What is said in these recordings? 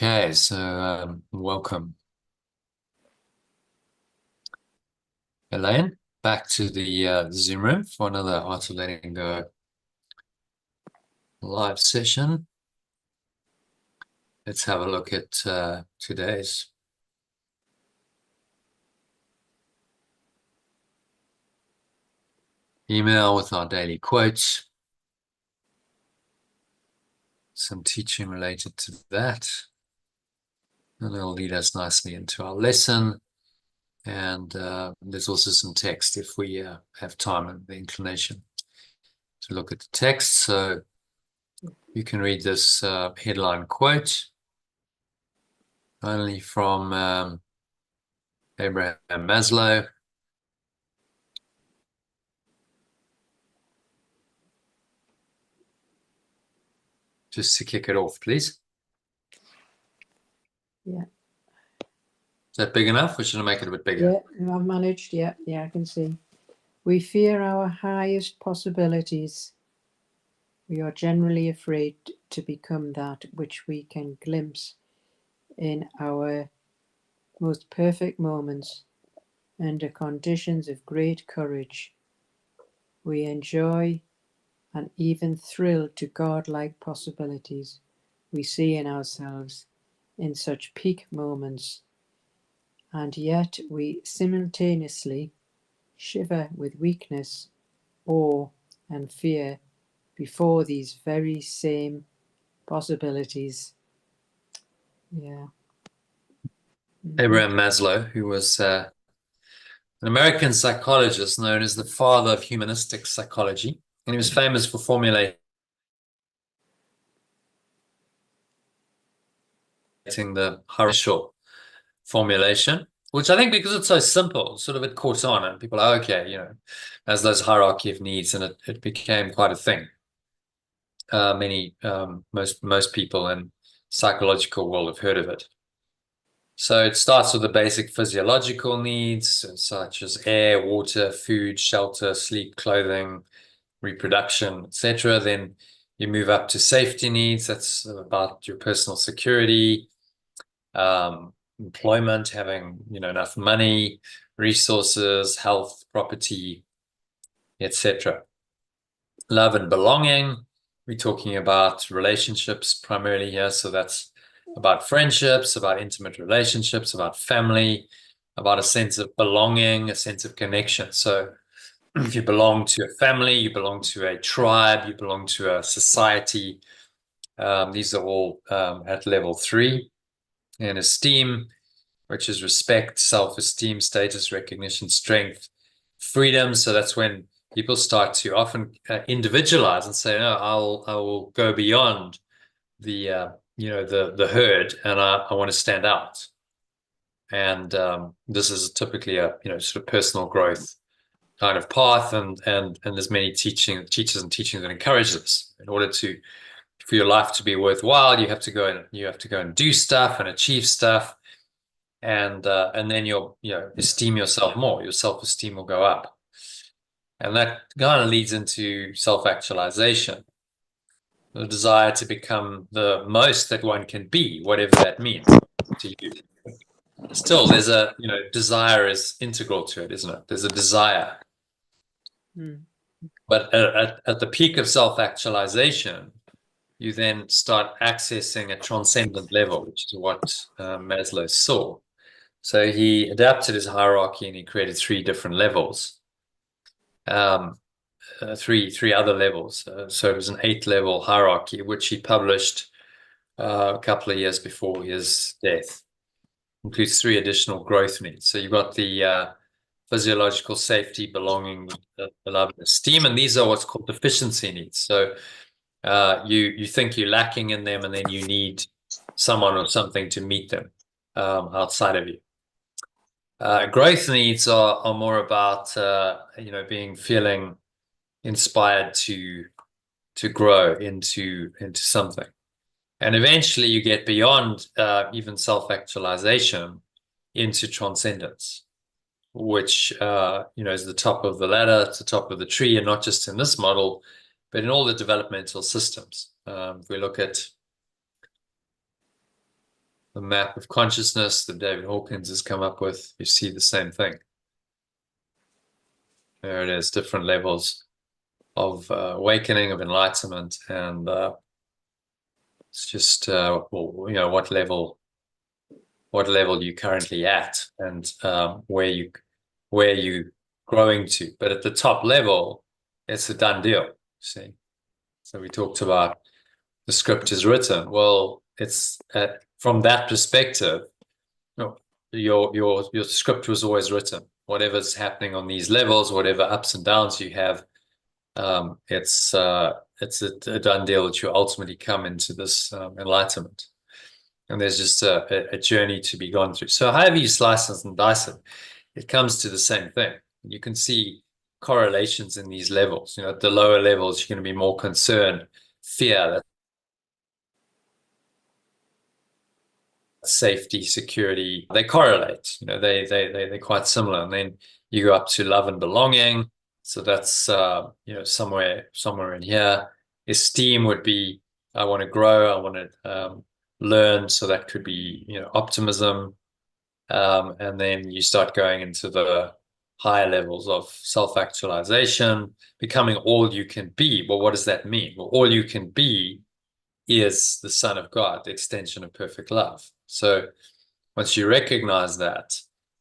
Okay, so welcome, Elaine, back to the Zoom room for another Art of Letting Go live session. Let's have a look at today's email with our daily quotes, some teaching related to that, and it'll lead us nicely into our lesson. And there's also some text if we have time and the inclination to look at the text. So you can read this headline quote, only from Abraham Maslow. Just to kick it off, please. Yeah. Is that big enough, or should I make it a bit bigger? Yeah, I've managed. Yeah, I can see. We fear our highest possibilities. We are generally afraid to become that which we can glimpse in our most perfect moments under conditions of great courage. We enjoy and even thrill to godlike possibilities we see in ourselves in such peak moments, and yet we simultaneously shiver with weakness, awe, and fear before these very same possibilities. Yeah. Abraham Maslow, who was an American psychologist known as the father of humanistic psychology, and he was famous for formulating the hierarchical formulation, which I think because it's so simple, sort of it caught on, and people are okay, Maslow's hierarchy of needs, and it became quite a thing. Most people in psychological world have heard of it. So it starts with the basic physiological needs, such as air, water, food, shelter, sleep, clothing, reproduction, etc. Then you move up to safety needs. That's about your personal security, employment, having enough money, resources, health, property, etc. Love and belonging. We're talking about relationships primarily here. So that's about friendships, about intimate relationships, about family, about a sense of belonging, a sense of connection. So if you belong to a family, you belong to a tribe, you belong to a society. These are all at level 3. And esteem, which is respect, self-esteem, status, recognition, strength, freedom. So that's when people start to often individualize and say, "No, I will go beyond the the herd, and I want to stand out." And this is typically a sort of personal growth kind of path, and there's many teachers and teachings that encourage this. In order for your life to be worthwhile, you have to go and do stuff and achieve stuff, and then you'll esteem yourself more. Your self-esteem will go up. And that kind of leads into self-actualization, the desire to become the most that one can be, whatever that means to you. Still, there's a, desire is integral to it, isn't it? There's a desire. But at the peak of self-actualization, you then start accessing a transcendent level, which is what Maslow saw. So he adapted his hierarchy and he created 3 different levels. Three other levels. So it was an 8-level hierarchy, which he published a couple of years before his death. Includes 3 additional growth needs. So you've got the physiological, safety, belonging, love, and esteem, and these are what's called deficiency needs. So you think you're lacking in them, and then you need someone or something to meet them outside of you. Growth needs are more about feeling inspired to grow into something, and eventually you get beyond even self-actualization into transcendence, which is the top of the ladder, it's the top of the tree, and not just in this model, but in all the developmental systems. If we look at the map of consciousness that David Hawkins has come up with, you see the same thing. There it is, different levels of awakening, of enlightenment, and it's just well, what level you're currently at, and where you growing to. But at the top level, it's a done deal. See, so we talked about the script is written. Well, it's from that perspective, your script was always written. Whatever's happening on these levels, whatever ups and downs you have, it's a done deal that you ultimately come into this enlightenment. And there's just a journey to be gone through. So however you slice it and dice it, it comes to the same thing. You can see correlations in these levels. At the lower levels, you're going to be more concerned, fear, safety, security. They correlate. They're quite similar. And then you go up to love and belonging. So that's somewhere in here. Esteem would be, I want to grow, I want to learn. So that could be optimism. And then you start going into the higher levels of self-actualization, becoming all you can be. Well, what does that mean? Well, all you can be is the Son of God, the extension of perfect love. So once you recognize that,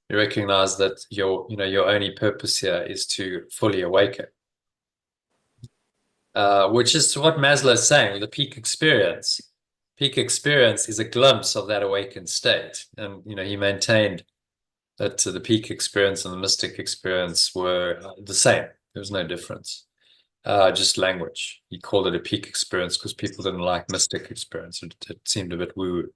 you recognize that your only purpose here is to fully awaken, which is what Maslow is saying. The peak experience is a glimpse of that awakened state. And he maintained that the peak experience and the mystic experience were the same. There was no difference, just language. He called it a peak experience because people didn't like mystic experience. It seemed a bit woo-woo.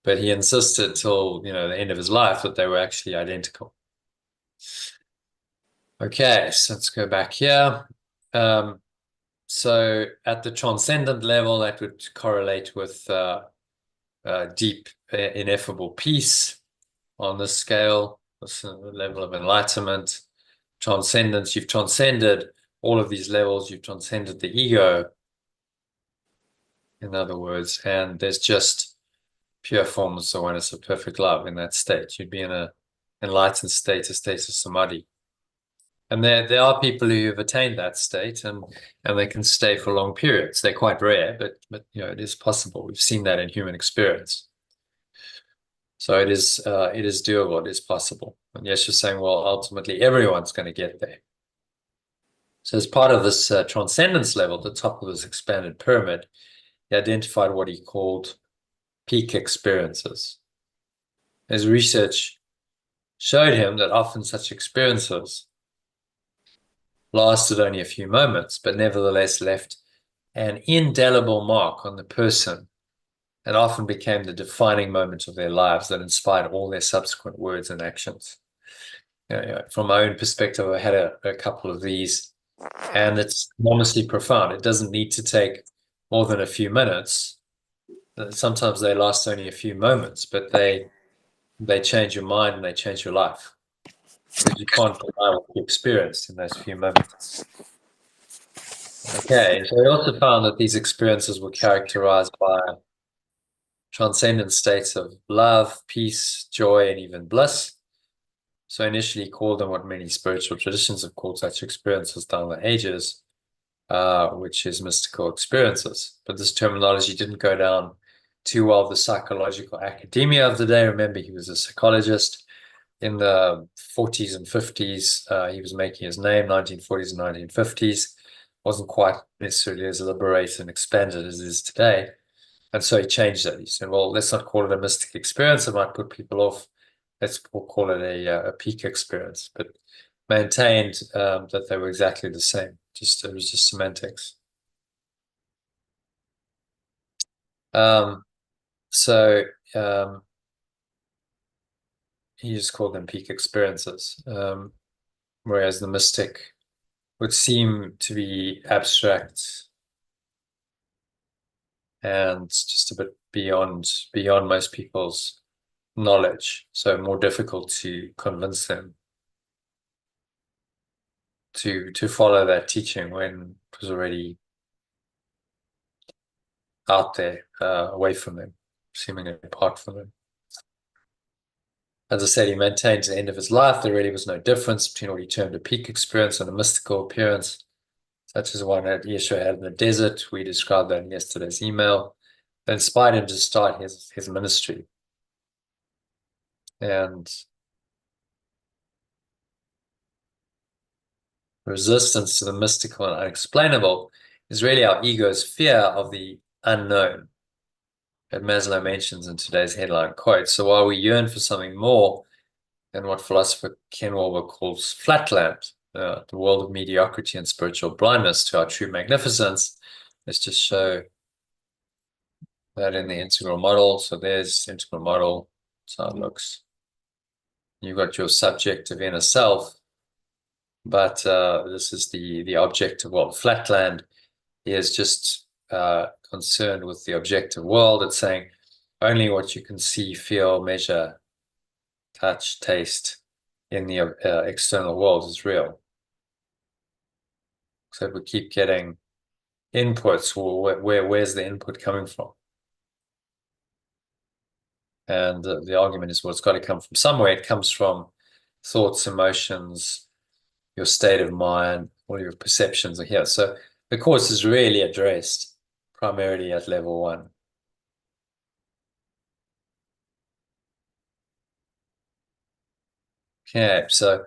But he insisted till the end of his life that they were actually identical. Okay, so let's go back here. So at the transcendent level, that would correlate with deep, ineffable peace on this scale, this level of enlightenment. Transcendence, you've transcended all of these levels, you've transcended the ego, in other words, and there's just pure formless awareness of perfect love in that state. You'd be in an enlightened state, a state of samadhi. And there are people who have attained that state, and they can stay for long periods. They're quite rare, but it is possible. We've seen that in human experience. So it is doable. It is possible. And yes, you're saying, well, ultimately everyone's going to get there. So as part of this transcendence level, the top of this expanded pyramid, he identified what he called peak experiences. His research showed him that often such experiences lasted only a few moments, but nevertheless left an indelible mark on the person and often became the defining moment of their lives that inspired all their subsequent words and actions. From my own perspective, I had a couple of these, and it's enormously profound. It doesn't need to take more than a few minutes. Sometimes they last only a few moments, but they change your mind and they change your life. Because you can't deny what you experienced in those few moments. Okay, so we also found that these experiences were characterized by transcendent states of love, peace, joy, and even bliss. So initially he called them what many spiritual traditions have called such experiences down the ages, which is mystical experiences. But this terminology didn't go down too well the psychological academia of the day. Remember, he was a psychologist. In the 40s and 50s, he was making his name, 1940s and 1950s. Wasn't quite necessarily as liberated and expanded as it is today. And so he changed that. He said, well, let's not call it a mystic experience. It might put people off. Let's call it a peak experience. But maintained that they were exactly the same. It was just semantics. He just called them peak experiences, whereas the mystic would seem to be abstract and just a bit beyond most people's knowledge, so more difficult to convince them to follow that teaching when it was already out there, away from them. seemingly apart from him. As I said, he maintained to the end of his life there really was no difference between what he termed a peak experience and a mystical appearance, such as one that Yeshua had in the desert. We described that in yesterday's email. That inspired him to start his ministry. And resistance to the mystical and unexplainable is really our ego's fear of the unknown that Maslow mentions in today's headline quote. So while we yearn for something more than what philosopher Ken Wilber calls flatland, the world of mediocrity and spiritual blindness to our true magnificence, let's just show that in the integral model. So there's the integral model. That's how it looks. You've got your subjective inner self, but this is the objective world. Flatland is just concerned with the objective world. It's saying only what you can see, feel, measure, touch, taste in the external world is real. So if we keep getting inputs, well, where's the input coming from? And the argument is, well, it's got to come from somewhere. It comes from thoughts, emotions, your state of mind, all your perceptions are here. So the course is really addressed primarily at level 1. Okay, so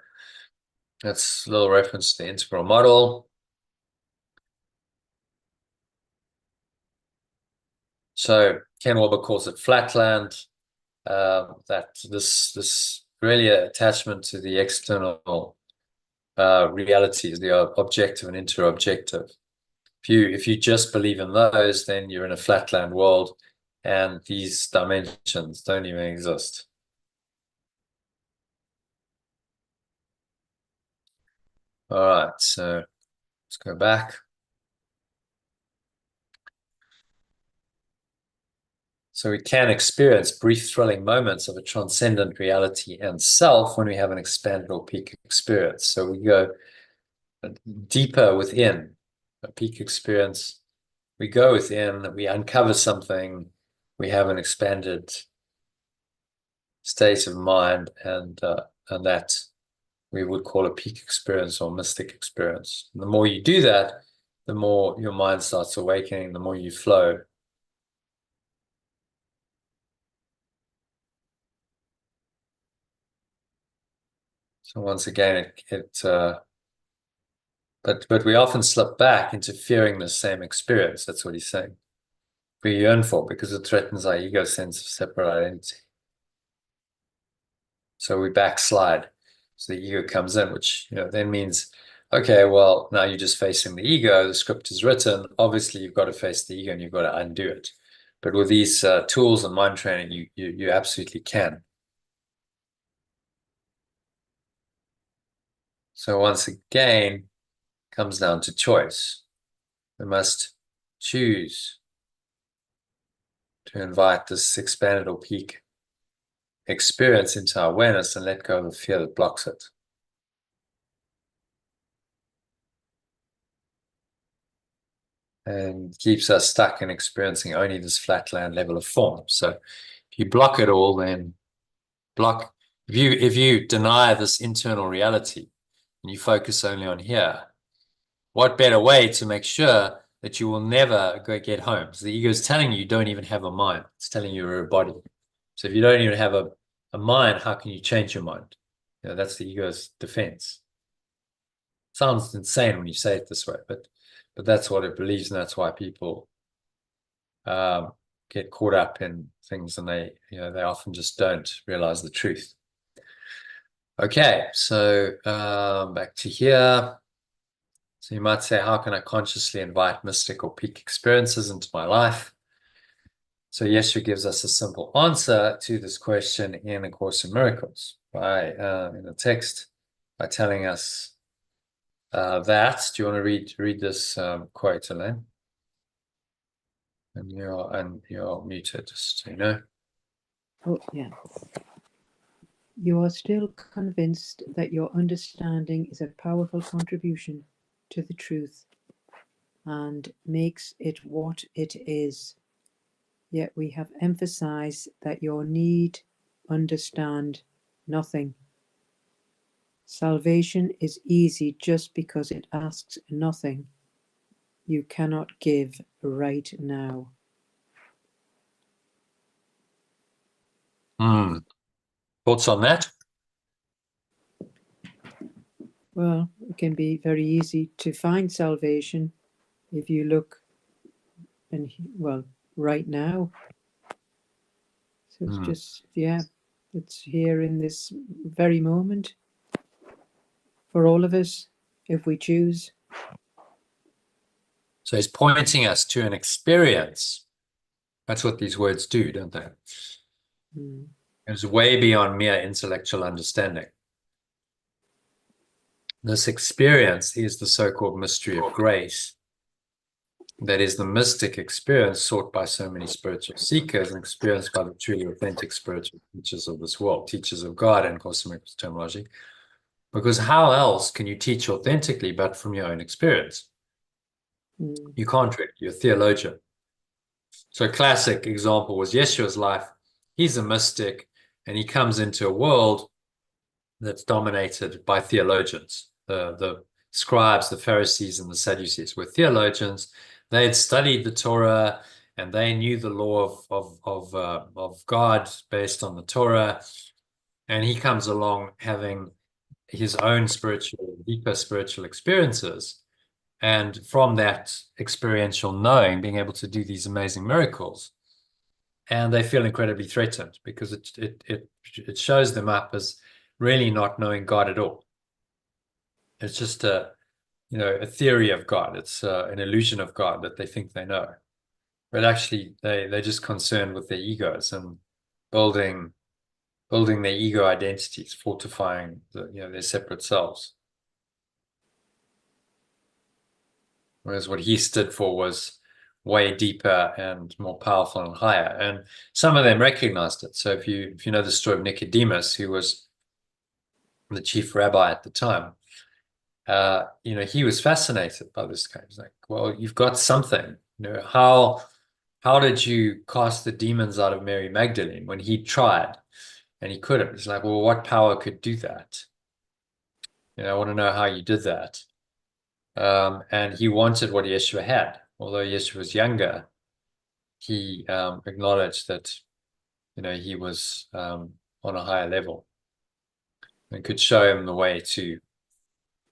that's a little reference to the integral model. So Ken Wilber calls it flatland. That this really attachment to the external realities, the objective and interobjective. If you just believe in those, then you're in a flatland world, and these dimensions don't even exist. All right, so let's go back. So we can experience brief thrilling moments of a transcendent reality and self when we have an expanded or peak experience. So we go deeper within a peak experience. We go within, we uncover something, we have an expanded state of mind, and that we would call a peak experience or mystic experience. And the more you do that, the more your mind starts awakening, the more you flow. So once again, but we often slip back into fearing the same experience. That's what he's saying. We yearn for because it threatens our ego sense of separate identity. So we backslide. So the ego comes in, which then means, okay, well, now you're just facing the ego. The script is written. Obviously, you've got to face the ego and you've got to undo it. But with these tools and mind training, you absolutely can. So once again, comes down to choice. We must choose to invite this expanded or peak experience into our awareness and let go of the fear that blocks it. And keeps us stuck in experiencing only this flatland level of form. So if you block it all, then if you deny this internal reality and you focus only on here, what better way to make sure that you will never get home? So the ego is telling you don't even have a mind. It's telling you you're a body. So if you don't even have a mind, how can you change your mind? That's the ego's defense. Sounds insane when you say it this way, but that's what it believes, and that's why people get caught up in things, and they often just don't realize the truth. Okay, so back to here. So you might say, how can I consciously invite mystic or peak experiences into my life? So Yeshua gives us a simple answer to this question in A Course in Miracles, in the text, by telling us that. Do you want to read this quote, Elaine? And you're muted, just so you know. Oh, yeah. You are still convinced that your understanding is a powerful contribution to the truth and makes it what it is. yet we have emphasized that your need understand nothing. Salvation is easy just because it asks nothing. You cannot give right now. Thoughts on that? Well, it can be very easy to find salvation if you look, and well, right now. So it's just, yeah, it's here in this very moment for all of us, if we choose. So he's pointing us to an experience. That's what these words do, don't they? It's way beyond mere intellectual understanding. This experience is the so-called mystery of grace. That is the mystic experience sought by so many spiritual seekers and experienced by the truly authentic spiritual teachers of this world, teachers of God and cosmic terminology. Because how else can you teach authentically but from your own experience? You can't really. You're a theologian. So a classic example was Yeshua's life. He's a mystic, and he comes into a world that's dominated by theologians. The scribes, the Pharisees, and the Sadducees were theologians. They had studied the Torah, and they knew the law of God based on the Torah. And he comes along having his own deeper spiritual experiences. And from that experiential knowing, being able to do these amazing miracles, and they feel incredibly threatened because it shows them up as really not knowing God at all. It's just a theory of God. It's an illusion of God that they think they know, but actually they're just concerned with their egos and building their ego identities, fortifying their separate selves. Whereas what he stood for was way deeper and more powerful and higher. And some of them recognized it. So if you know the story of Nicodemus, who was the chief rabbi at the time, he was fascinated by this guy. He's like, well, you've got something. How did you cast the demons out of Mary Magdalene when he tried and he couldn't? He's like, well, what power could do that? I want to know how you did that. And he wanted what Yeshua had. Although Yeshua was younger, he acknowledged that, he was on a higher level and could show him the way to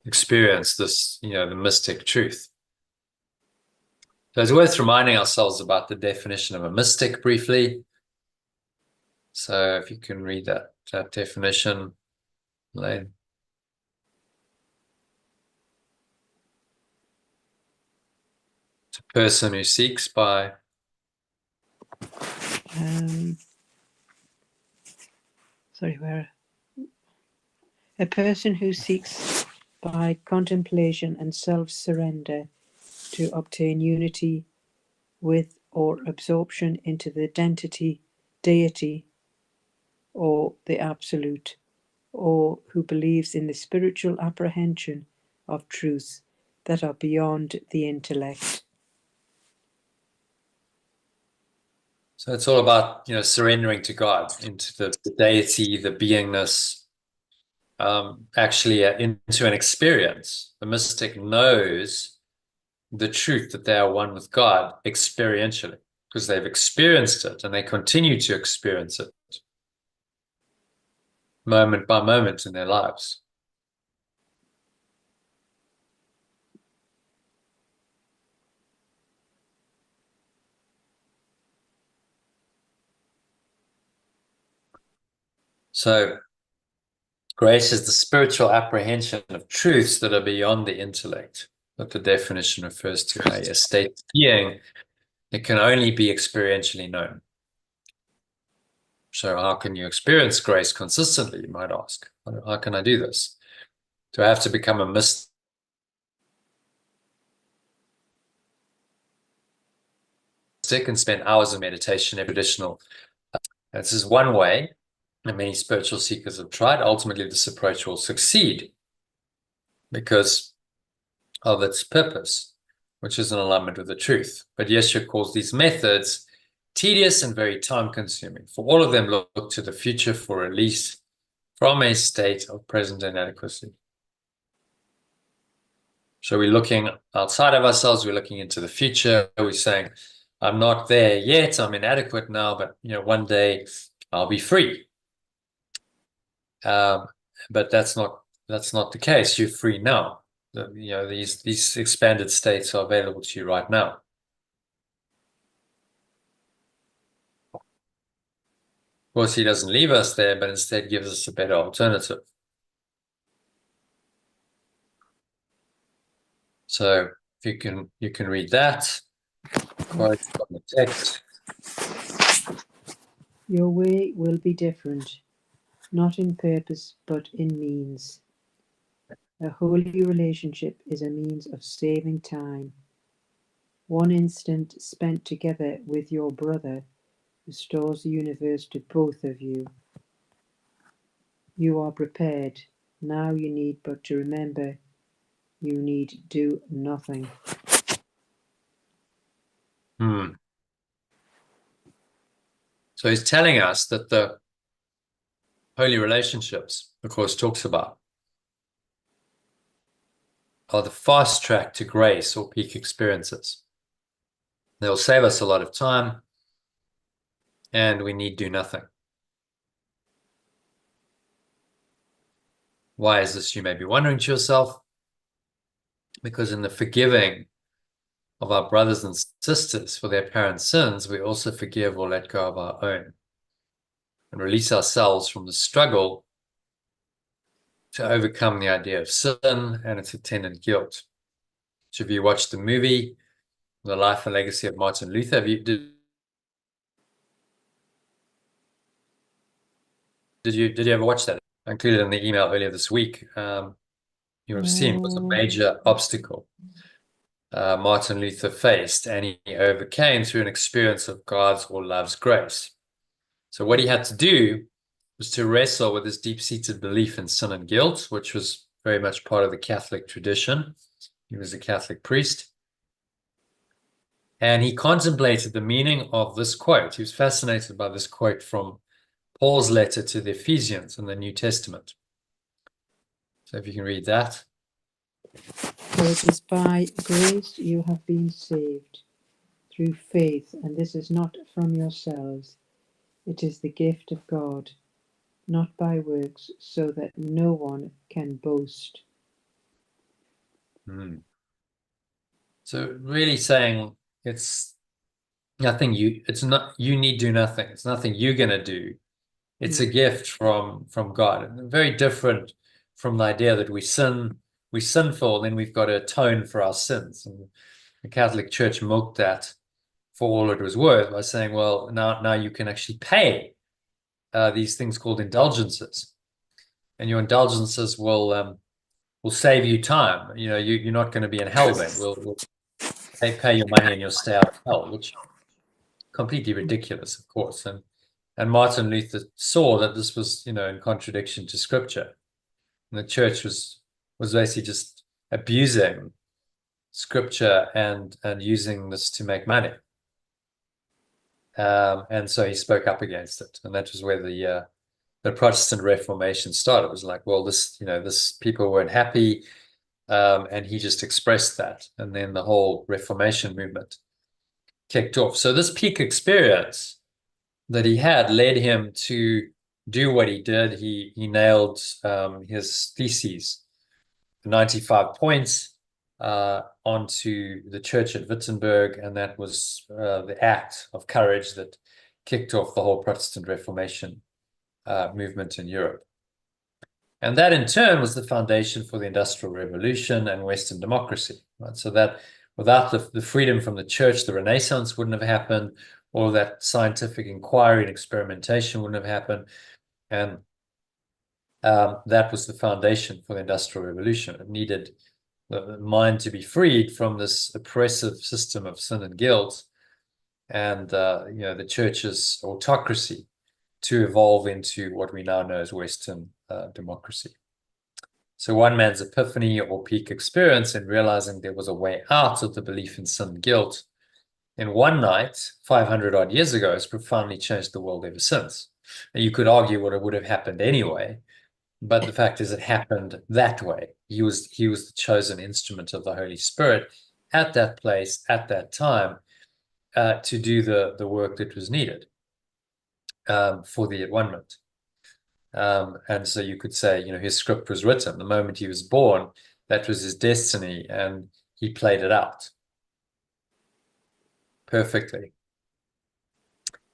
experience this, the mystic truth. So it's worth reminding ourselves about the definition of a mystic briefly. So if you can read that definition, Elaine. It's a person who seeks by a person who seeks by contemplation and self-surrender to obtain unity with or absorption into the deity or the absolute, or who believes in the spiritual apprehension of truths that are beyond the intellect. So it's all about, surrendering to God, into the deity, the beingness, actually into an experience. The mystic knows the truth that they are one with God experientially because they've experienced it and they continue to experience it moment by moment in their lives. So grace is the spiritual apprehension of truths that are beyond the intellect, that the definition refers to a state of being that can only be experientially known. So how can you experience grace consistently, you might ask? How can I do this? Do I have to become a mystic and spend hours of meditation every additional? This is one way, and many spiritual seekers have tried. Ultimately, this approach will succeed because of its purpose, which is in alignment with the truth. But Yeshua calls these methods tedious and very time-consuming. For all of them, look to the future for release from a state of present inadequacy. So we're looking outside of ourselves, we're looking into the future, we're saying, I'm not there yet, I'm inadequate now, but one day I'll be free. But that's not the case. You're free now. These expanded states are available to you right now. Of course, he doesn't leave us there, but instead gives us a better alternative. So if you can read that quote from the text. Your way will be different, not in purpose, but in means. A holy relationship is a means of saving time. One instant spent together with your brother restores the universe to both of you. You are prepared. Now you need but to remember you need do nothing. So he's telling us that the holy relationships, the Course talks about, are the fast track to grace or peak experiences. They'll save us a lot of time, and we need do nothing. Why is this, you may be wondering to yourself? Because in the forgiving of our brothers and sisters for their apparent sins, we also forgive or let go of our own and release ourselves from the struggle to overcome the idea of sin and its attendant guilt. So if you watched the movie, The Life and Legacy of Martin Luther, did you ever watch that? I included in the email earlier this week. You would have seen it was a major obstacle Martin Luther faced, and he overcame through an experience of God's or love's grace. So what he had to do was to wrestle with his deep-seated belief in sin and guilt, which was very much part of the Catholic tradition. He was a Catholic priest. And he contemplated the meaning of this quote. He was fascinated by this quote from Paul's letter to the Ephesians in the New Testament. So if you can read that. For it is by grace you have been saved, through faith, and this is not from yourselves. It is the gift of God, not by works, so that no one can boast. So really saying it's nothing you need do nothing. It's nothing you're gonna do. It's a gift from God. And very different from the idea that we're sinful, then we've got to atone for our sins. And the Catholic Church milked that for all it was worth by saying, well, now you can actually pay these things called indulgences, and your indulgences will save you time. You're not going to be in hell then. We'll pay your money and you'll stay out of hell, which is completely ridiculous, of course. And Martin Luther saw that this was, in contradiction to Scripture. And the church was basically just abusing Scripture and using this to make money. And so he spoke up against it, and that was where the Protestant Reformation started. It was like, well, this people weren't happy, and he just expressed that, and then the whole Reformation movement kicked off. So this peak experience that he had led him to do what he did. He nailed his theses, 95 points, onto the church at Wittenberg, and that was the act of courage that kicked off the whole Protestant Reformation movement in Europe. And that in turn was the foundation for the Industrial Revolution and Western democracy. Right? So that without the freedom from the church, the Renaissance wouldn't have happened, all that scientific inquiry and experimentation wouldn't have happened. And that was the foundation for the Industrial Revolution. It needed the mind to be freed from this oppressive system of sin and guilt, and the church's autocracy to evolve into what we now know as Western democracy. So one man's epiphany or peak experience in realizing there was a way out of the belief in sin and guilt in one night, 500 odd years ago, has profoundly changed the world ever since. And you could argue what it would have happened anyway, but the fact is it happened that way. He was the chosen instrument of the Holy Spirit at that place, at that time, to do the work that was needed for the at-one-ment. And so you could say, his script was written. The moment he was born, that was his destiny, and he played it out perfectly.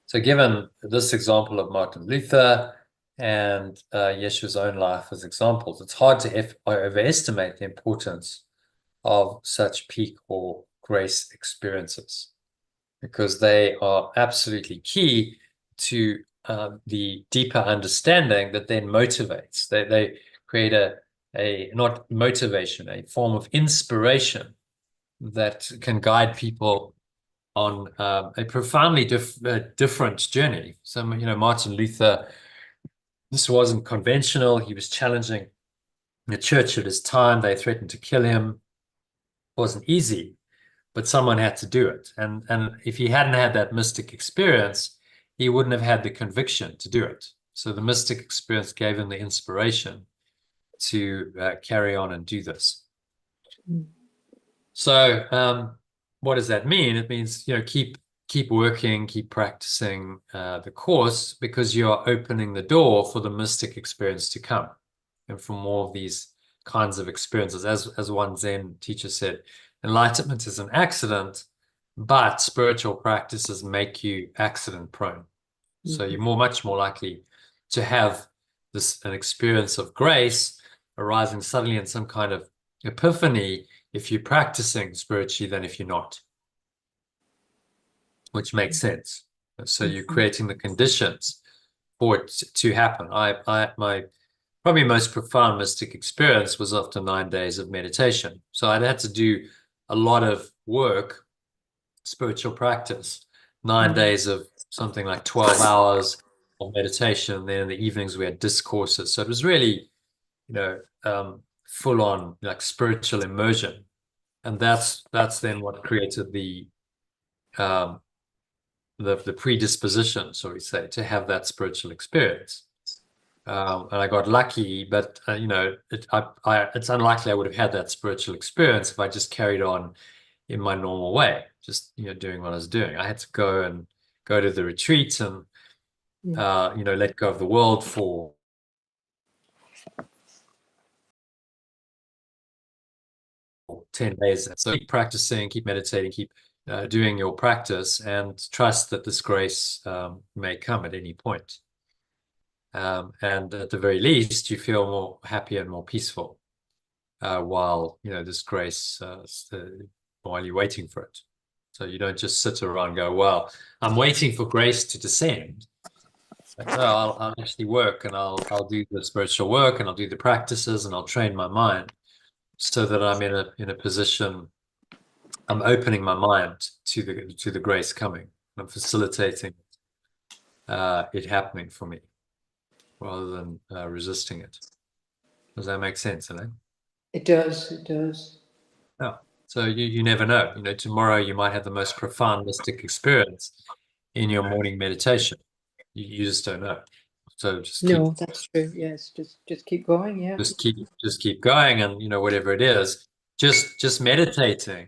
So given this example of Martin Luther and Yeshua's own life as examples, it's hard to overestimate the importance of such peak or grace experiences, because they are absolutely key to the deeper understanding that then motivates. They create a not motivation, a form of inspiration that can guide people on a profoundly different journey. So, Martin Luther, this wasn't conventional. He was challenging the church at his time. They threatened to kill him. It wasn't easy, but someone had to do it. And if he hadn't had that mystic experience, he wouldn't have had the conviction to do it. So the mystic experience gave him the inspiration to carry on and do this. Mm. So what does that mean? It means, keep working, keep practicing the course, because you're opening the door for the mystic experience to come and for more of these kinds of experiences. As one Zen teacher said, enlightenment is an accident, but spiritual practices make you accident prone. So you're much more likely to have an experience of grace arising suddenly in some kind of epiphany if you're practicing spiritually than if you're not, which makes sense. So you're creating the conditions for it to happen. My probably most profound mystic experience was after 9 days of meditation. So I'd had to do a lot of work, spiritual practice, 9 days of something like 12 hours of meditation. And then in the evenings we had discourses. So it was really, full on like spiritual immersion. And that's then what created the predisposition, so we say, to have that spiritual experience. And I got lucky, but it's unlikely I would have had that spiritual experience if I just carried on in my normal way, just doing what I was doing. I had to go to the retreat and let go of the world for 10 days. So keep practicing, keep meditating, keep doing your practice, and trust that this grace may come at any point. And at the very least, you feel more happy and more peaceful while this grace, while you're waiting for it. So you don't just sit around and go, well, I'm waiting for grace to descend. Like, no, I'll actually work, and I'll do the spiritual work, and I'll do the practices, and I'll train my mind so that I'm in a position. I'm opening my mind to the grace coming. I'm facilitating it happening for me, rather than resisting it. Does that make sense, Elaine? It does. It does. Yeah. So you never know. Tomorrow you might have the most profound mystic experience in your morning meditation. You just don't know. So No, that's true. Yes, just keep going. Yeah. just keep going, and whatever it is, just meditating.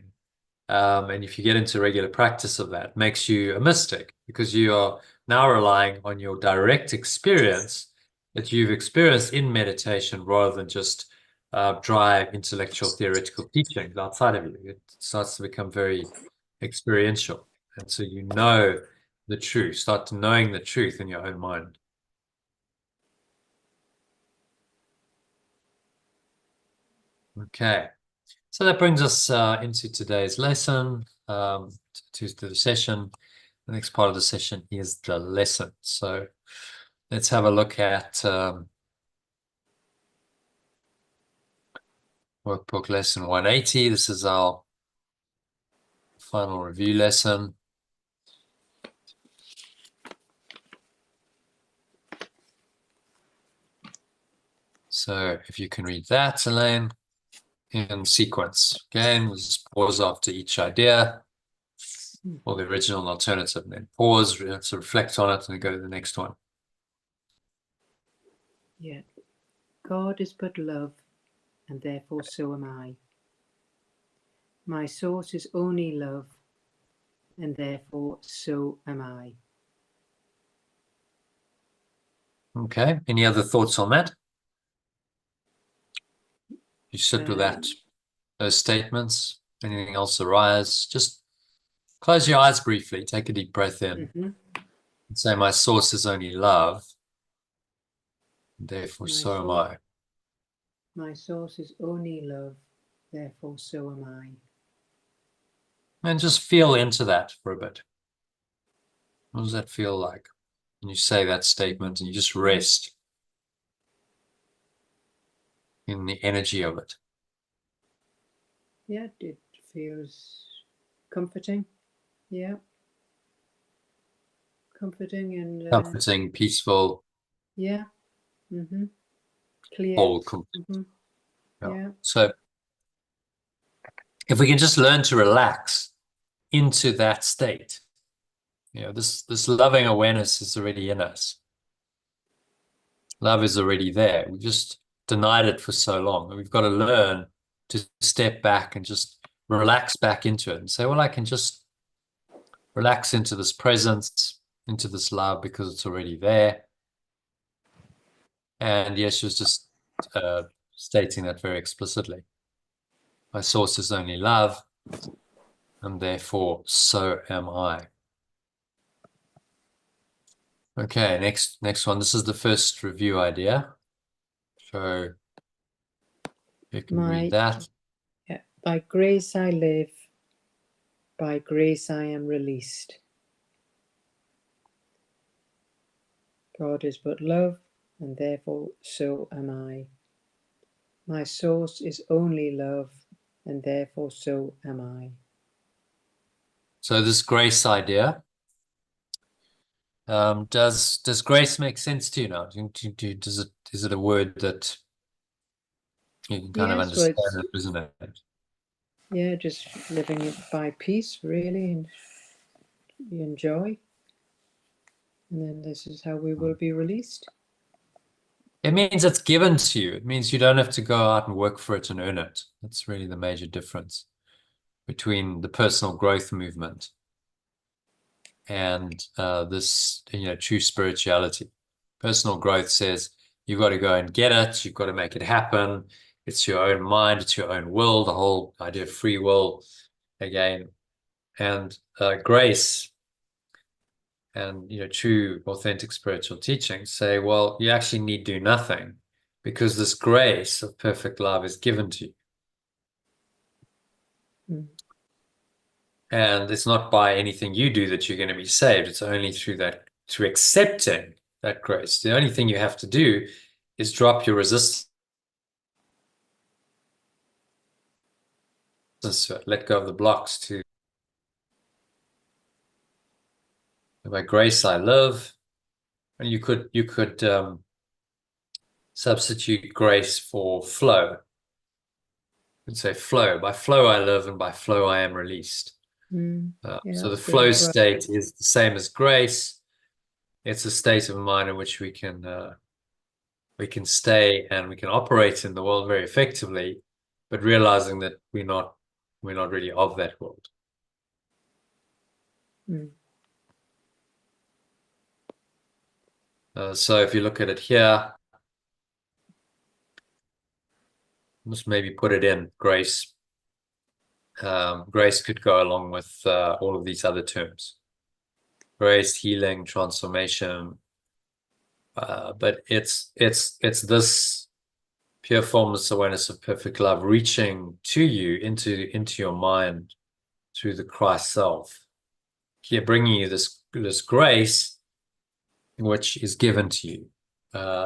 And if you get into regular practice of that, makes you a mystic, because you are now relying on your direct experience that you've experienced in meditation, rather than just dry intellectual theoretical teachings outside of you. It starts to become very experiential. And so the truth, start to knowing the truth in your own mind. Okay. So that brings us into today's lesson, to the session. The next part of the session is the lesson. So let's have a look at workbook lesson 180. This is our final review lesson. So if you can read that, Elaine, in sequence. Again, we'll just pause after each idea. or the original and alternative, and then pause, to reflect on it, and then go to the next one. Yeah. God is but love, and therefore so am I. My source is only love, and therefore so am I. Okay. Any other thoughts on that? You sit with that, those statements. Anything else arise? Just close your eyes briefly. Take a deep breath in. And say, my source is only love, and therefore so am I. My source is only love, therefore so am I. And just feel into that for a bit. What does that feel like? And you say that statement and you just rest in the energy of it. Yeah, it feels comforting. Yeah. Comforting and Comforting, peaceful, yeah. Clear. whole. Yeah. So if we can just learn to relax into that state, this loving awareness is already in us. Love is already there. We've just denied it for so long. And we've got to learn to step back and just relax back into it and say, well, I can just relax into this presence, into this love, because it's already there. And yes, she was just stating that very explicitly. My source is only love, and therefore so am I. Okay, next one. This is the first review idea. So you can read that. Yeah. By grace I live, by grace I am released. God is but love, and therefore so am I. My source is only love, and therefore so am I. So this grace idea, does grace make sense to you now? Is it a word that you can kind of understand and resonate? Yeah, just living it by peace, really, and you enjoy. And then this is how we will be released. It means it's given to you. It means you don't have to go out and work for it and earn it. That's really the major difference between the personal growth movement and this, true spirituality. Personal growth says you've got to go and get it. You've got to make it happen. It's your own mind. It's your own will. The whole idea of free will again, and grace and true authentic spiritual teachings say, well, you actually need do nothing because this grace of perfect love is given to you. And it's not by anything you do that you're going to be saved. It's only through accepting that grace. The only thing you have to do is drop your resistance to it, let go of the blocks to, by grace I live. And you could substitute grace for flow. You could say flow. By flow I live, and by flow I am released. So the flow state is the same as grace. It's a state of mind in which we can stay and we can operate in the world very effectively, but realizing that we're not really of that world. So if you look at it here, just maybe put it in grace. Grace could go along with all of these other terms: grace, healing, transformation. But it's this pure formless awareness of perfect love reaching to you into your mind through the Christ self. Here, bringing you this grace, which is given to you.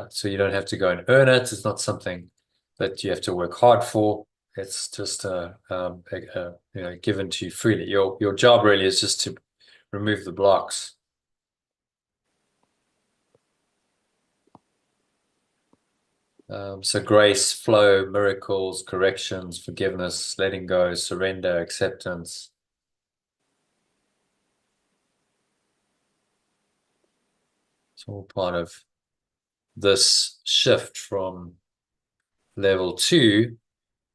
So you don't have to go and earn it. It's not something that you have to work hard for. It's just given to you freely. Your job really is just to remove the blocks. So grace, flow, miracles, corrections, forgiveness, letting go, surrender, acceptance. It's all part of this shift from level 2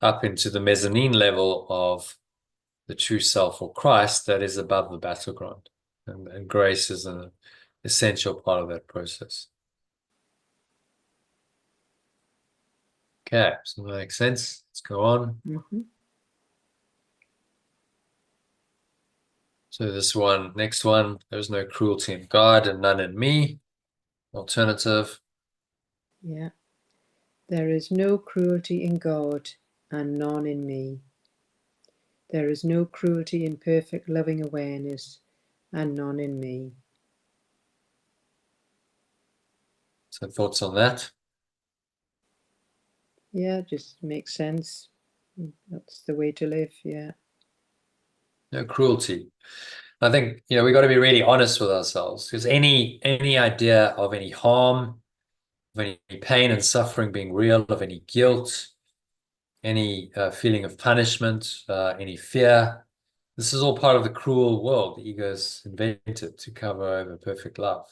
up into the mezzanine level of the true self or Christ that is above the battleground. And grace is an essential part of that process. Okay, so that makes sense. Let's go on. Mm-hmm. So this one, next one, there's no cruelty in God and none in me. Alternative. Yeah. There is no cruelty in God and none in me. There is no cruelty in perfect loving awareness and none in me. So thoughts on that? Yeah, just makes sense. That's the way to live, yeah. No cruelty. I think, we got to be really honest with ourselves, because any idea of any harm, of any pain and suffering being real, of any guilt, any feeling of punishment, any fear, this is all part of the cruel world the ego's invented to cover over perfect love.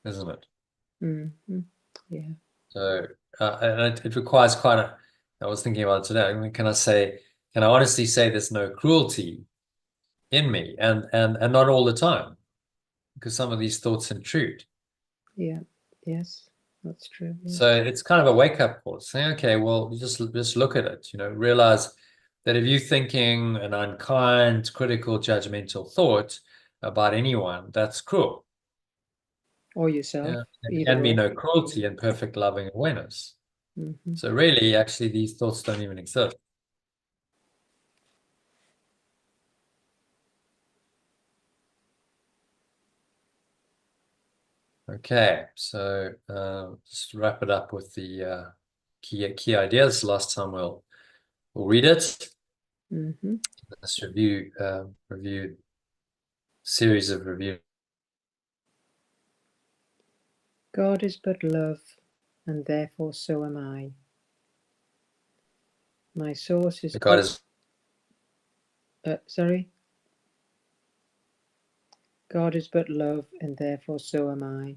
Isn't it? Mm-hmm. Yeah. So, and it requires I was thinking about it today. I mean, can I honestly say there's no cruelty in me, and not all the time, because some of these thoughts intrude. Yeah. Yes, that's true. So Yes. it's kind of a wake-up call, saying, okay, well, you just look at it, realize that if you're thinking an unkind, critical, judgmental thought about anyone, that's cruel. Or yourself, Yeah. There either can be or. no cruelty in perfect loving awareness. Mm-hmm. So really, actually, these thoughts don't even exist. Okay, so just wrap it up with the key ideas. Last time we'll read it. Mm-hmm. Let's review series of review. God is but love, and therefore so am I. My source is God but is sorry. God is but love, and therefore so am I.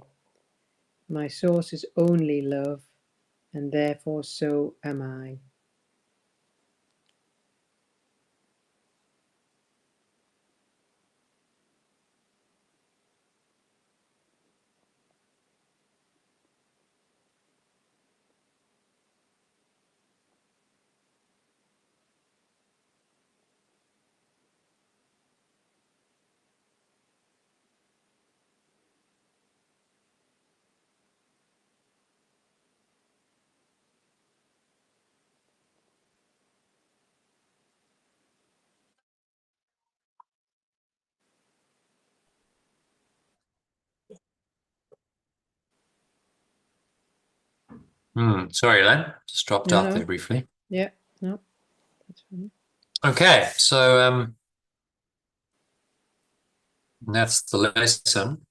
My source is only love, and therefore so am I. sorry, Len, just dropped No, out there no. briefly. Yeah, no, that's fine. Okay, so that's the lesson.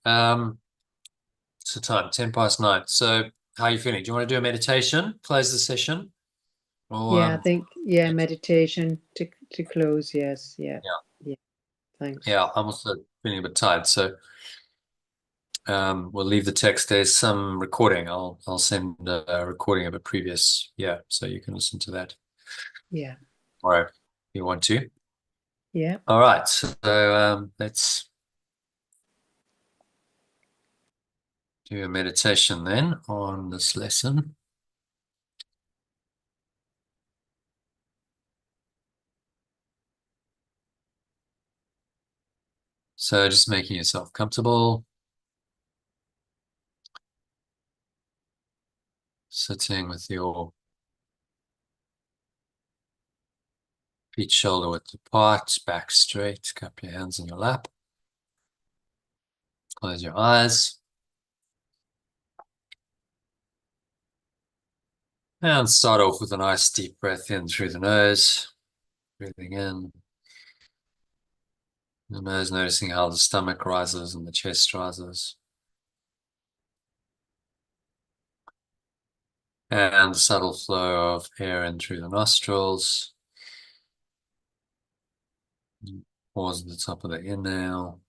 It's the time, 10 past 9. So how are you feeling? Do you want to do a meditation, close the session? Or Yeah, I think, yeah, meditation to close, yes, yeah, yeah, yeah, thanks. yeah, I'm also feeling a bit tired. So we'll leave the text. There's some recording. I'll send a recording of a previous, so you can listen to that. Yeah, Or if you want to. yeah, All right. So let's do a meditation then on this lesson. So just making yourself comfortable, sitting with your feet shoulder width apart, back straight, cup your hands in your lap. Close your eyes. And start off with a nice deep breath in through the nose, breathing in. The nose, noticing how the stomach rises and the chest rises. And the subtle flow of air in through the nostrils. Pause at the top of the inhale.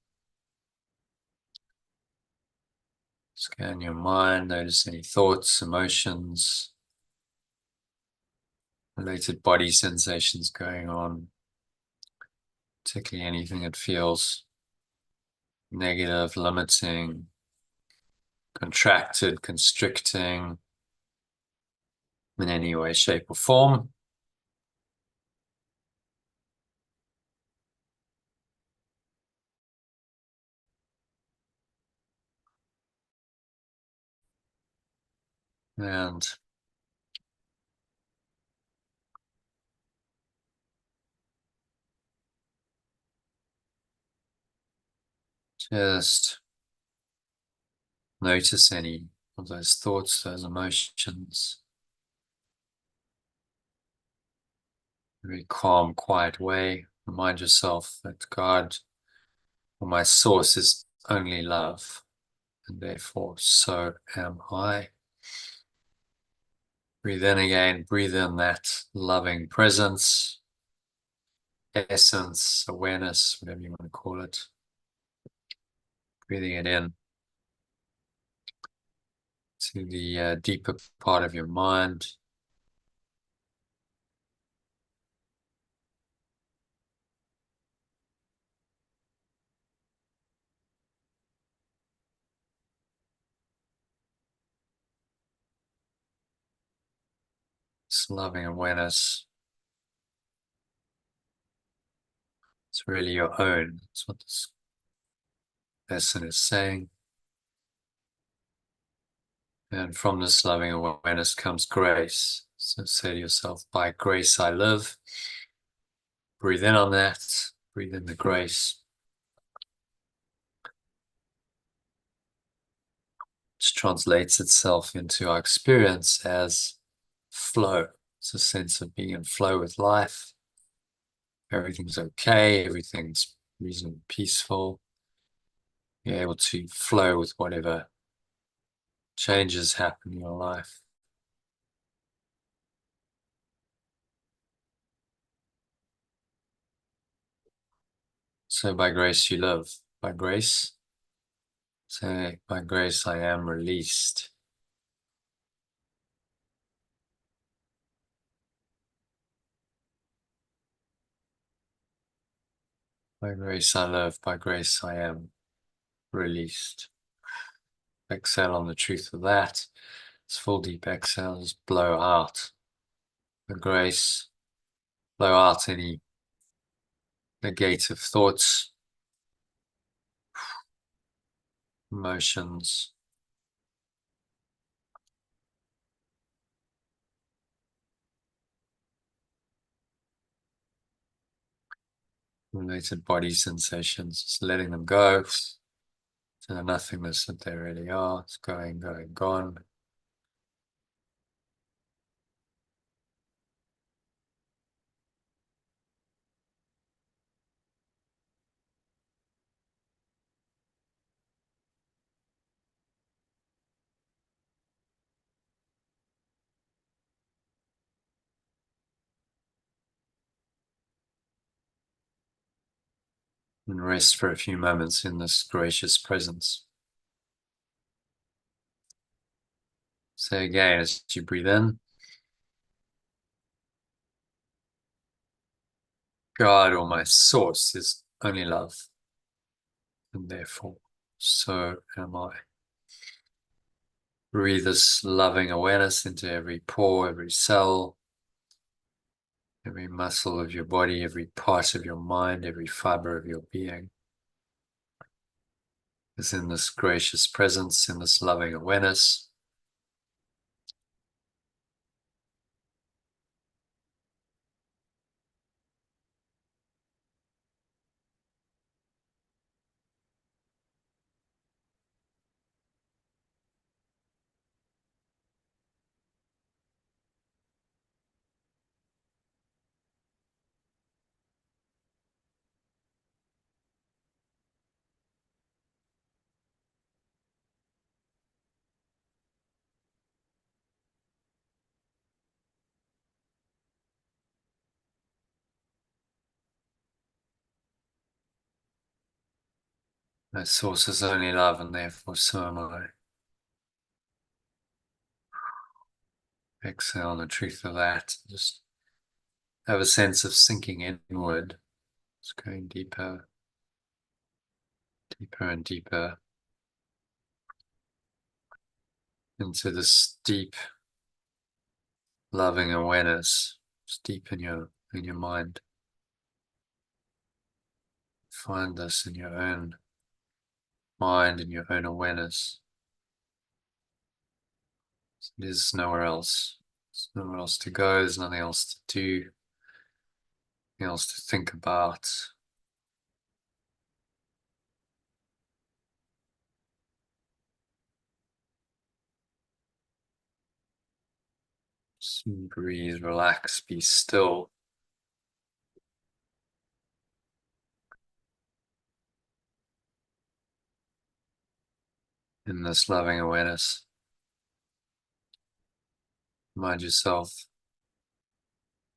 Scan your mind, notice any thoughts, emotions, related body sensations going on, particularly anything that feels negative, limiting, contracted, constricting in any way, shape, or form. And just notice any of those thoughts, those emotions. Very calm, quiet way. Remind yourself that God, or my source, is only love, and therefore so am I. Breathe in again, breathe in that loving presence, essence, awareness, whatever you want to call it. Breathing it in to the deeper part of your mind. This loving awareness, it's really your own. That's what this lesson is saying. And from this loving awareness comes grace. So say to yourself, by grace I live. Breathe in on that. Breathe in the grace. Which translates itself into our experience as flow. It's a sense of being in flow with life. Everything's okay. Everything's reasonably peaceful. You're able to flow with whatever changes happen in your life. So by grace you live. By grace, say, by grace I am released. By grace I live. By grace I am released. Exhale on the truth of that. It's full deep exhale. Just blow out the grace. Blow out any negative thoughts, emotions. Related body sensations, just letting them go to the nothingness that they really are. It's going, going, gone. And rest for a few moments in this gracious presence. Say again as you breathe in, God, or my source, is only love, and therefore so am I. Breathe this loving awareness into every pore, every cell, every muscle of your body, every part of your mind, every fiber of your being. Is in this gracious presence, in this loving awareness. My source is only love, and therefore so am I. Exhale the truth of that. Just have a sense of sinking inward. It's going deeper, deeper and deeper into this deep, loving awareness. It's deep in your mind. Find this in your own mind, in your own awareness. There's nowhere else. There's nowhere else to go. There's nothing else to do. Nothing else to think about. Just breathe, relax, be still. In this loving awareness. Remind yourself,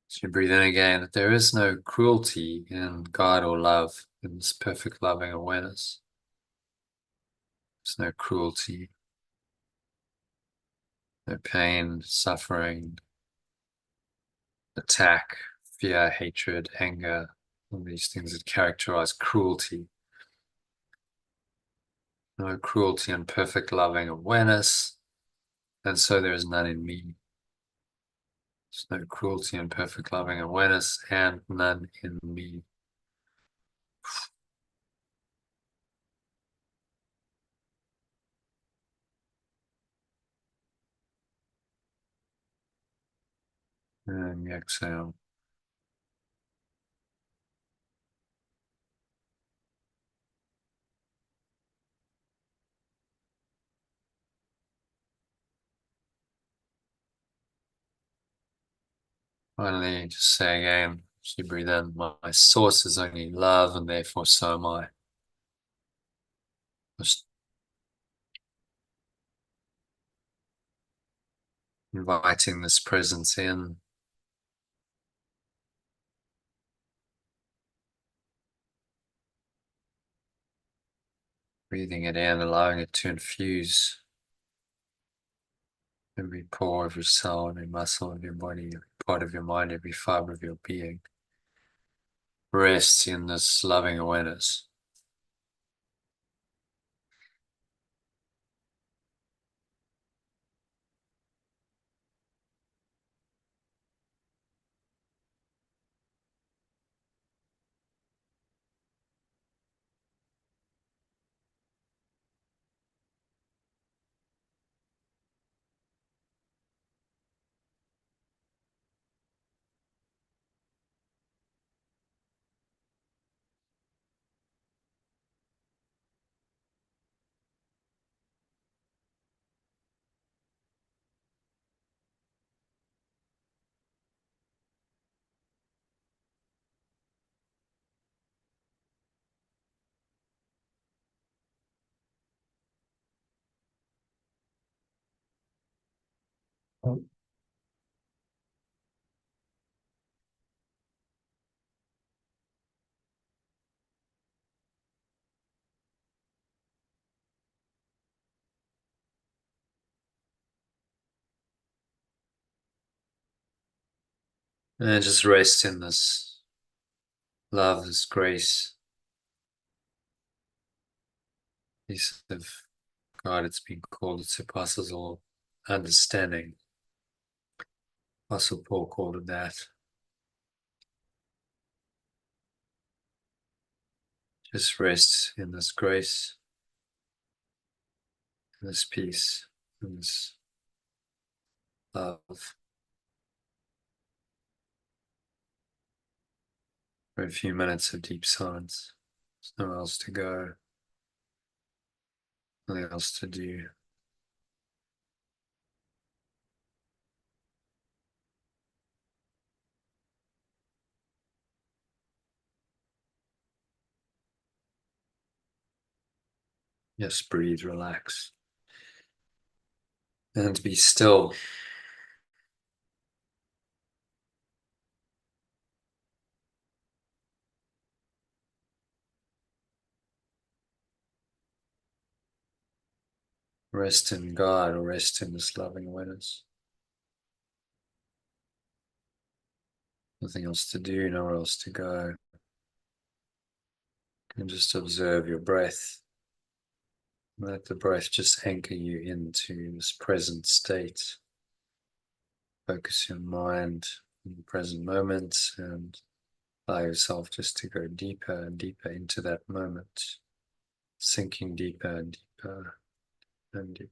as you breathe in again, that there is no cruelty in God or love, in this perfect loving awareness. There's no cruelty, no pain, suffering, attack, fear, hatred, anger, all these things that characterize cruelty. No cruelty in perfect loving awareness, and so there is none in me. There's no cruelty in perfect loving awareness, and none in me. And you exhale. Finally, just say again, as you breathe in, my source is only love, and therefore so am I. Just inviting this presence in. Breathing it in, allowing it to infuse every pore, every cell, every muscle of your body, every part of your mind, every fiber of your being. Rest in this loving awareness. And just rest in this love, this grace, peace of God. It's been called, it surpasses all understanding. Apostle Paul called it that. Just rest in this grace, in this peace, in this love. For a few minutes of deep silence. There's nowhere else to go, nothing else to do. Just breathe, relax, and be still. Rest in God, or rest in this loving awareness. Nothing else to do, nowhere else to go. And just observe your breath. Let the breath just anchor you into this present state. Focus your mind in the present moment and allow yourself just to go deeper and deeper into that moment, sinking deeper and deeper and deeper.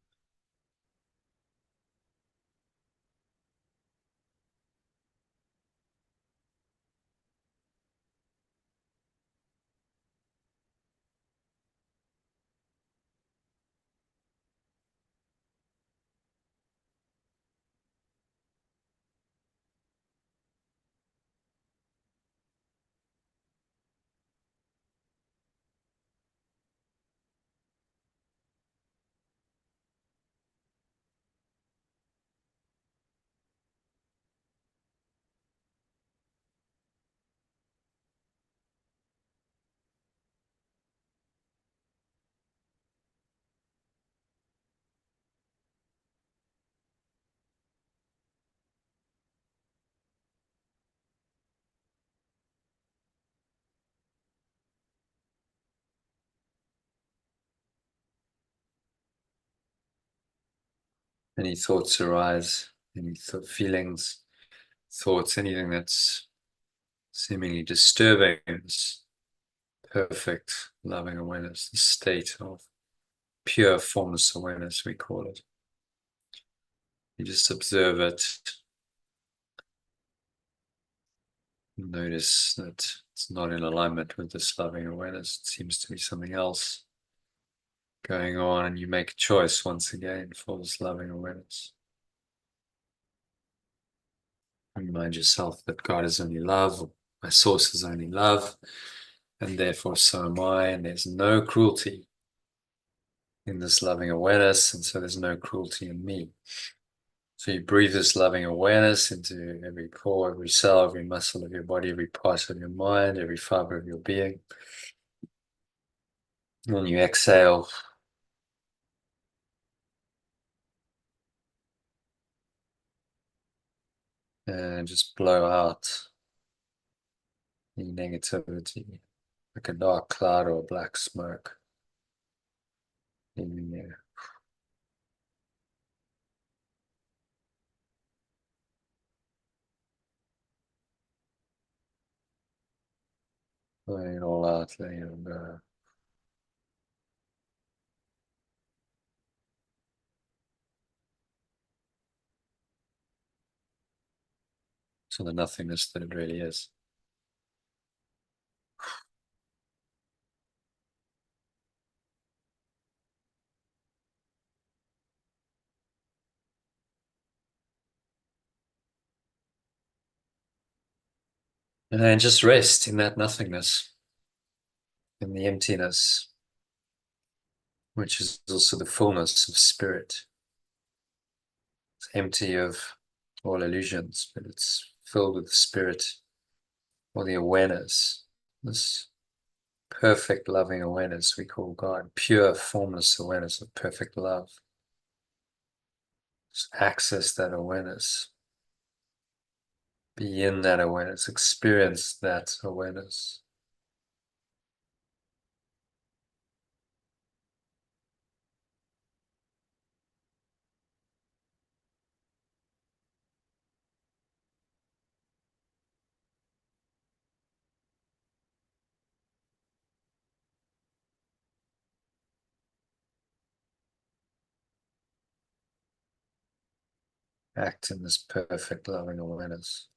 Any thoughts arise, any feelings, thoughts, anything that's seemingly disturbing this perfect loving awareness, the state of pure formless awareness, we call it. You just observe it. Notice that it's not in alignment with this loving awareness. It seems to be something else going on, and you make a choice once again for this loving awareness. Remind yourself that God is only love, my source is only love, and therefore so am I, and there's no cruelty in this loving awareness, and so there's no cruelty in me. So you breathe this loving awareness into every pore, every cell, every muscle of your body, every part of your mind, every fiber of your being. And then you exhale. And just blow out any negativity, like a dark cloud or a black smoke in you. Blowing it all out, letting it go. So the nothingness that it really is. And then just rest in that nothingness, in the emptiness, which is also the fullness of spirit. It's empty of all illusions, but it's filled with the spirit or the awareness, this perfect loving awareness we call God, pure formless awareness of perfect love. Just access that awareness, be in that awareness, experience that awareness. Act in this perfect loving awareness.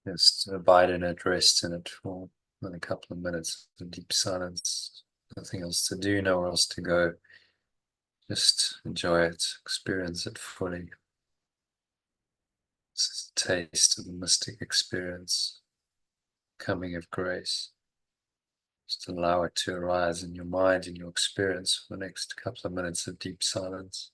Just abide in it, rest in it for a couple of minutes of deep silence. Nothing else to do, nowhere else to go. Just enjoy it, experience it fully. This is a taste of the mystic experience, coming of grace. Just allow it to arise in your mind, in your experience, for the next couple of minutes of deep silence.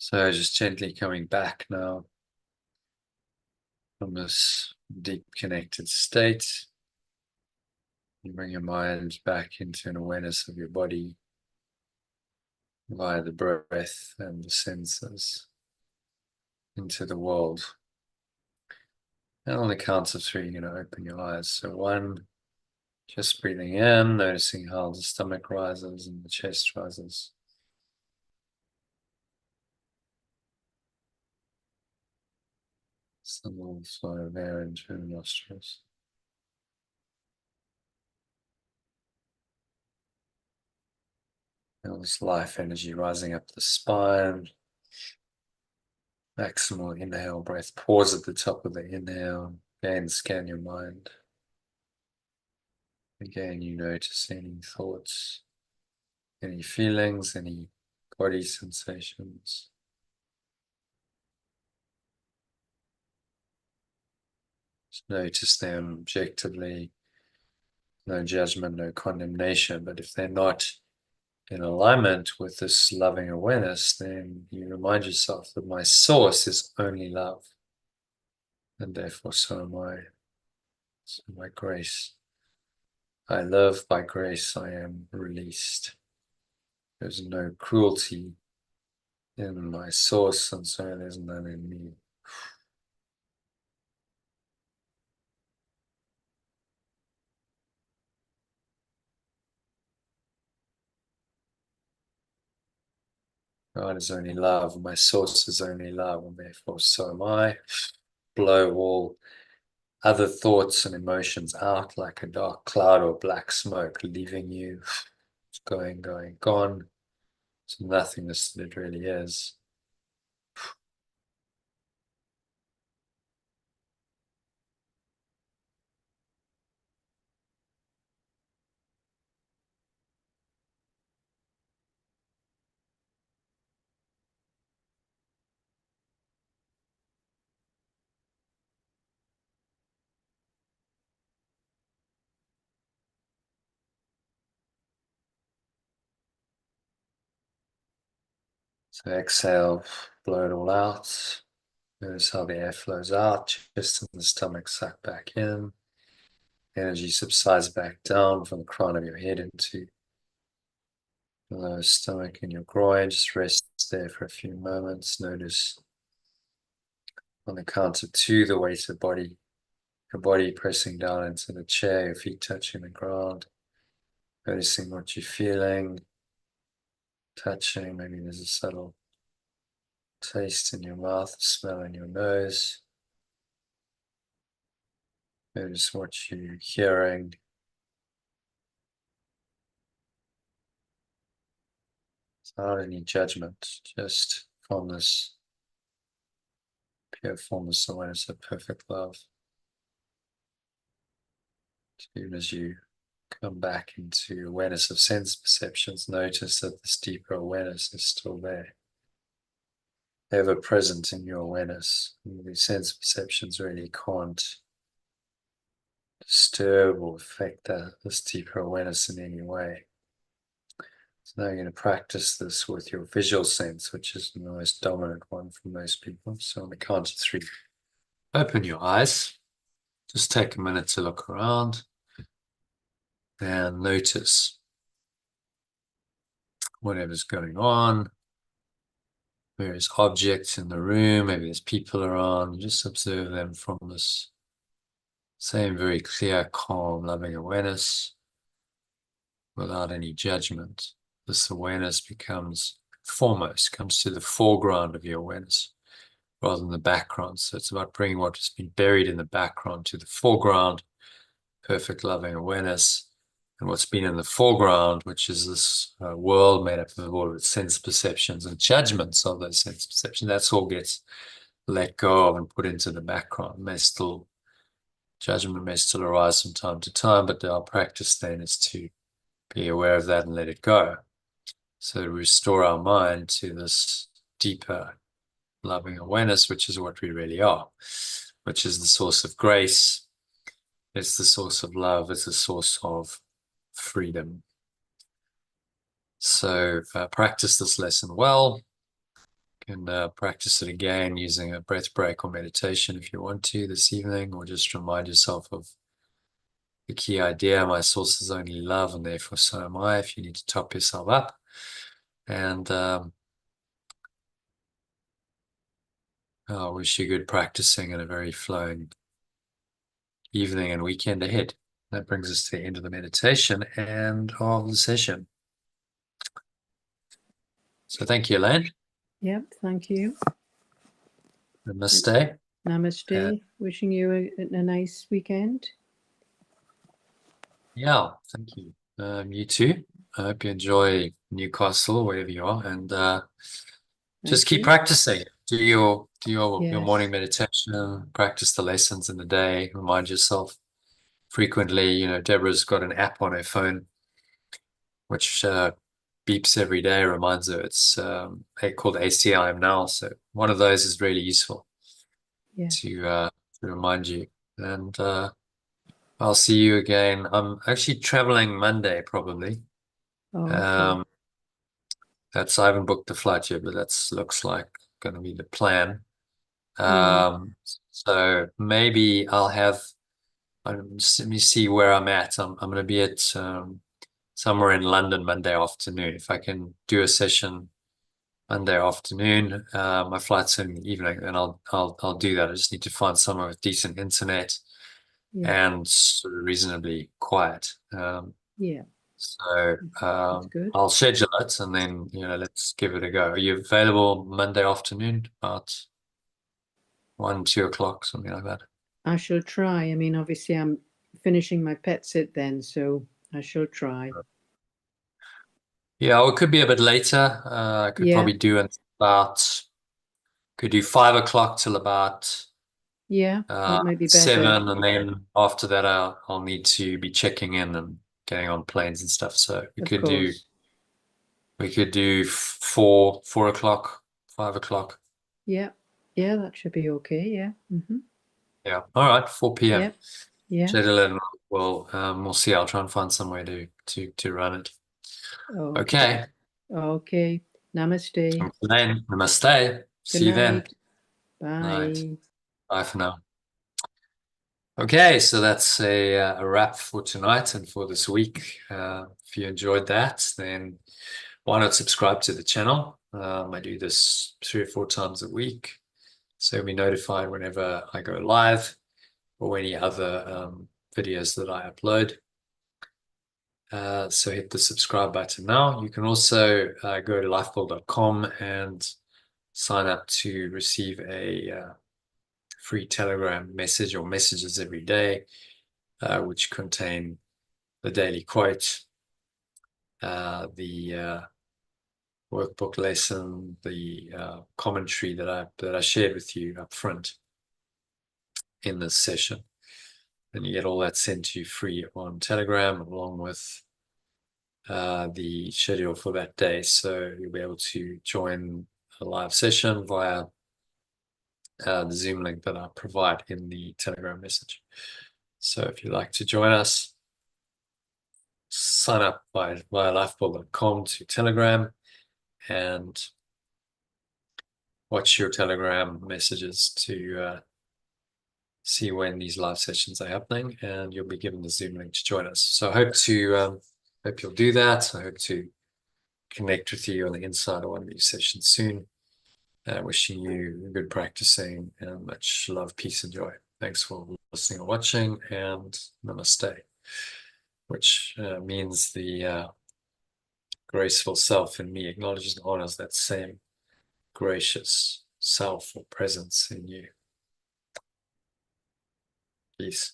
So just gently coming back now from this deep connected state. You bring your mind back into an awareness of your body via the breath and the senses into the world. And on the count of three, you're going to open your eyes. So 1, just breathing in, noticing how the stomach rises and the chest rises. Some little flow of air into the nostrils. Feel this life energy rising up the spine. Maximal inhale breath. Pause at the top of the inhale. Again, scan your mind. Again, you notice any thoughts, any feelings, any body sensations. Just notice them objectively. No judgment, no condemnation. But if they're not in alignment with this loving awareness, then you remind yourself that my source is only love. And therefore, so am I. So by grace, I live. By grace, I am released. There's no cruelty in my source, and so there's none in me. God is only love, my source is only love, and therefore so am I. Blow all other thoughts and emotions out like a dark cloud or black smoke, leaving you. It's going, gone. It's nothingness that it really is. So exhale, blow it all out. Notice how the air flows out, chest and the stomach suck back in. Energy subsides back down from the crown of your head into the lower stomach and your groin. Just rest there for a few moments. Notice on the count of 2 the weight of body your body pressing down into the chair, your feet touching the ground, noticing what you're feeling, touching. Maybe there's a subtle taste in your mouth, smell in your nose. Notice what you're hearing. Without any judgment, just formless, pure formless awareness of perfect love. Even as you come back into awareness of sense perceptions, notice that this deeper awareness is still there, ever present in your awareness. And the sense perceptions really can't disturb or affect this deeper awareness in any way. So now you're going to practice this with your visual sense, which is the most dominant one for most people. So on the count of 3, open your eyes. Just take a minute to look around and notice whatever's going on, various objects in the room, maybe there's people around. Just observe them from this same very clear, calm, loving awareness without any judgment. This awareness becomes foremost, comes to the foreground of your awareness rather than the background. So it's about bringing what has been buried in the background to the foreground, perfect loving awareness. And what's been in the foreground, which is this world made up of all of its sense perceptions and judgments of those sense perceptions, that's all gets let go of and put into the background. Judgment may still arise from time to time, but our practice then is to be aware of that and let it go. So to restore our mind to this deeper loving awareness, which is what we really are, which is the source of grace. It's the source of love. It's the source of freedom. So practice this lesson well. You can practice it again using a breath break or meditation if you want to this evening, or just remind yourself of the key idea: my source is only love, and therefore so am I, if you need to top yourself up. And I wish you good practicing and a very flowing evening and weekend ahead. That brings us to the end of the meditation and of the session. So thank you, Elaine. Yep, thank you. Namaste. Namaste. Wishing you a nice weekend. Yeah, thank you. You too. I hope you enjoy Newcastle, wherever you are, and just keep practicing. Do your morning meditation, practice the lessons in the day, remind yourself frequently. Deborah's got an app on her phone which beeps every day, reminds her. It's called ACIM now. So one of those is really useful to remind you. And I'll see you again. I'm actually traveling Monday, probably. I haven't booked the flight yet, but that looks like going to be the plan. So maybe I'll have. Let me see where I'm at. I'm going to be at somewhere in London Monday afternoon. If I can do a session Monday afternoon, my flight's in the evening, then I'll do that. I just need to find somewhere with decent internet and sort of reasonably quiet. So I'll schedule it, and then let's give it a go. Are you available Monday afternoon about 1, 2 o'clock, something like that? I shall try. I mean, obviously, I'm finishing my pet sit then, so I shall try. Yeah, well, it could be a bit later. I could probably do it could do 5 o'clock till about that might be 7, better. and then after that I'll need to be checking in and getting on planes and stuff. So we could do 4 o'clock, 5 o'clock. Yeah, that should be okay. Yeah. All right, 4 p.m. Yeah. We'll see. I'll try and find somewhere to run it. Okay. Okay. Namaste. Namaste. See you then. Bye. Night. Bye for now. Okay, so that's a wrap for tonight and for this week. If you enjoyed that, then why not subscribe to the channel? I do this 3 or 4 times a week, so you'll be notified whenever I go live. or any other videos that I upload. So hit the subscribe button now. You can also go to lifebuild.com and sign up to receive a free Telegram message or messages every day, which contain the daily quote, the workbook lesson, the commentary that I shared with you up front in this session. And you get all that sent to you free on Telegram, along with the schedule for that day. So you'll be able to join a live session via the Zoom link that I provide in the Telegram message. So if you'd like to join us, sign up via lifebuild.com to Telegram and watch your Telegram messages to see when these live sessions are happening, and you'll be given the Zoom link to join us. So I hope you'll do that. I hope to connect with you on the inside of one of these sessions soon. Wishing you good practicing and much love, peace, and joy. Thanks for listening or watching, and namaste, which means the graceful self in me acknowledges and honors that same gracious self or presence in you. Peace.